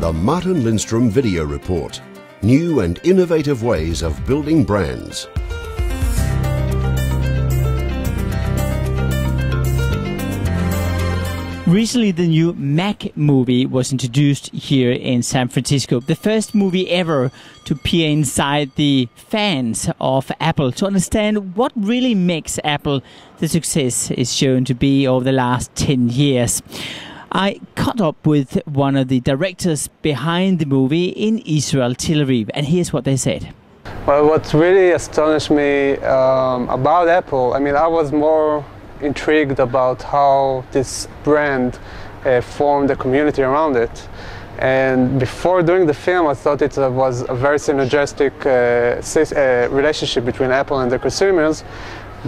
The Martin Lindstrom Video Report. New and innovative ways of building brands. Recently, the new Mac movie was introduced here in San Francisco. The first movie ever to peer inside the fans of Apple to understand what really makes Apple the success it's shown to be over the last 10 years. I caught up with one of the directors behind the movie in Israel, Tel Aviv, and here's what they said. Well, what really astonished me about Apple, I mean, I was more intrigued about how this brand formed a community around it. And before doing the film, I thought it was a very synergistic relationship between Apple and the consumers.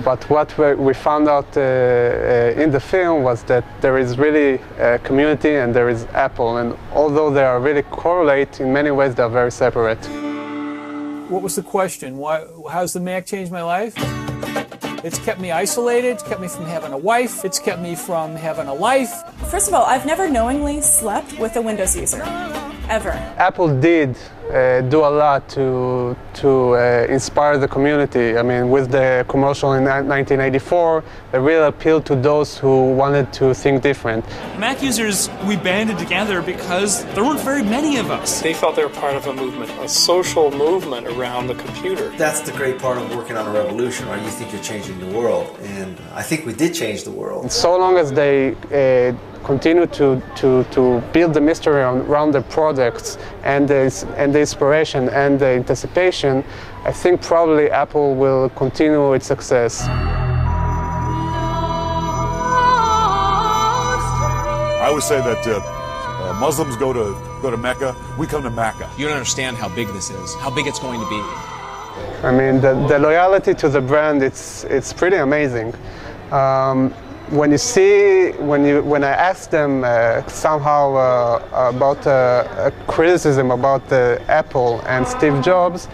But what we found out in the film was that there is really a community and there is Apple. And although they are really correlate, in many ways they are very separate. What was the question? How's the Mac changed my life? It's kept me isolated, it's kept me from having a wife, it's kept me from having a life. First of all, I've never knowingly slept with a Windows user, ever. Apple did do a lot to inspire the community. I mean, with the commercial in 1984, they really appealed to those who wanted to think different. Mac users, we banded together because there weren't very many of us. They felt they were part of a movement, a social movement around the computer. That's the great part of working on a revolution, right? You think you're changing the world, and I think we did change the world. So long as they continue to build the mystery around the products and the inspiration and the anticipation, I think probably Apple will continue its success. I would say that Muslims go to Mecca, we come to Mecca. You don't understand how big this is, how big it's going to be. I mean, the loyalty to the brand, it's pretty amazing. When I asked them somehow about a criticism about Apple and Steve Jobs,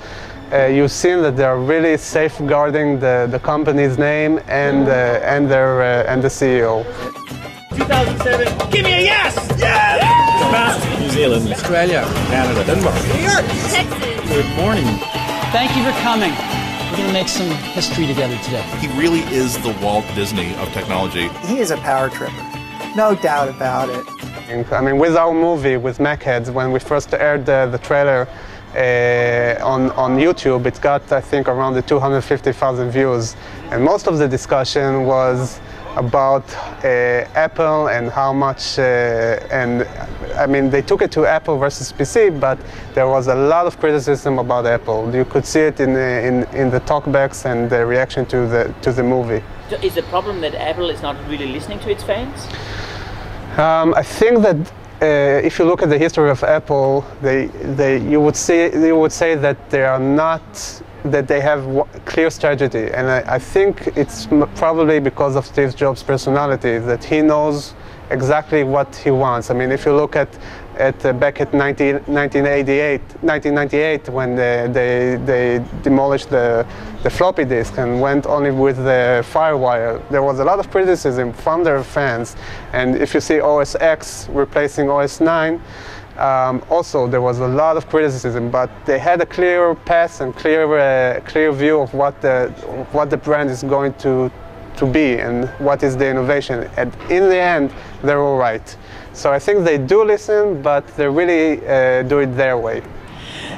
you've seen that they are really safeguarding the company's name and the CEO. 2007, give me a yes! Yes! New Zealand, Australia, Canada, Denmark, New York, Texas. Good morning. Thank you for coming. We're going to make some history together today. He really is the Walt Disney of technology. He is a power tripper, no doubt about it. I mean, with our movie, with MacHEADS, when we first aired the trailer on YouTube, it got, I think, around the 250,000 views. And most of the discussion was about Apple and how much, and I mean, they took it to Apple versus PC, but there was a lot of criticism about Apple. You could see it in the talkbacks and the reaction to the movie. Is the problem that Apple is not really listening to its fans? I think that if you look at the history of Apple, you would say that they are not. That they have clear strategy, and I think it's probably because of Steve Jobs' personality, that he knows exactly what he wants. I mean, if you look at back at 1998, when they demolished the floppy disk and went only with the FireWire, there was a lot of criticism from their fans. And if you see OS X replacing OS 9, also, there was a lot of criticism, but they had a clear path and clear view of what the brand is going to be and what is the innovation. And in the end, they're all right. So I think they do listen, but they really do it their way.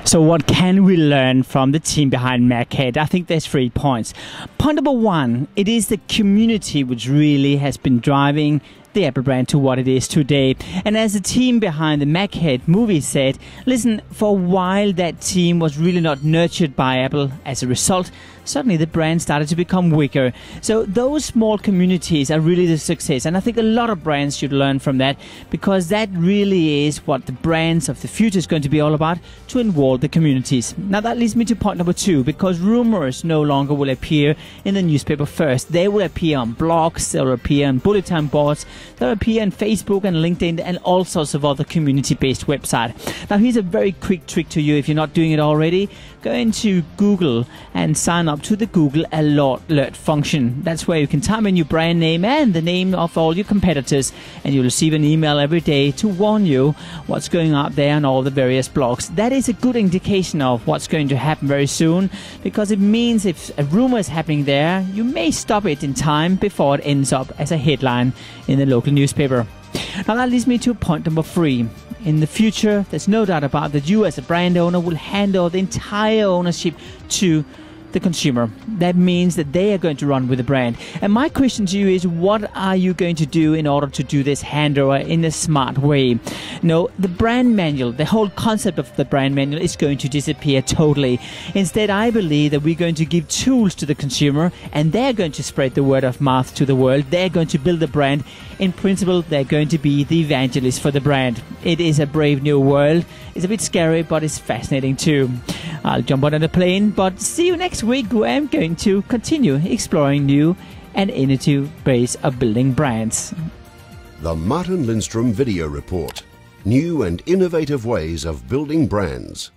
So what can we learn from the team behind MacHEAD? I think there's 3 points. Point number 1, it is the community which really has been driving the Apple brand to what it is today. And as the team behind the MacHEAD movie said, listen, for a while that team was really not nurtured by Apple. As a result, suddenly the brand started to become weaker. So those small communities are really the success. And I think a lot of brands should learn from that, because that really is what the brands of the future is going to be all about, to involve the communities. Now that leads me to point number 2, because rumors no longer will appear in the newspaper first. They will appear on blogs, they will appear on bulletin boards, they will appear on Facebook and LinkedIn and all sorts of other community-based websites. Now here's a very quick trick to you if you're not doing it already. go into Google and sign up to the Google alert function. That's where you can type in your brand name and the name of all your competitors, and you'll receive an email every day to warn you what's going out there on all the various blogs. That is a good indication of what's going to happen very soon, because it means if a rumor is happening there, you may stop it in time before it ends up as a headline in the local newspaper. Now that leads me to point number 3. In the future, there's no doubt about that you as a brand owner will hand over the entire ownership to the consumer. That means that they are going to run with the brand. And my question to you is, what are you going to do in order to do this handover in a smart way? No, the brand manual, the whole concept of the brand manual is going to disappear totally. Instead, I believe that we're going to give tools to the consumer, and they're going to spread the word of mouth to the world. They're going to build the brand. In principle, they're going to be the evangelists for the brand. It is a brave new world. It's a bit scary, but it's fascinating too. I'll jump on a plane, but see you next week, where I'm going to continue exploring new and innovative ways of building brands. The Martin Lindstrom Video Report. New and innovative ways of building brands.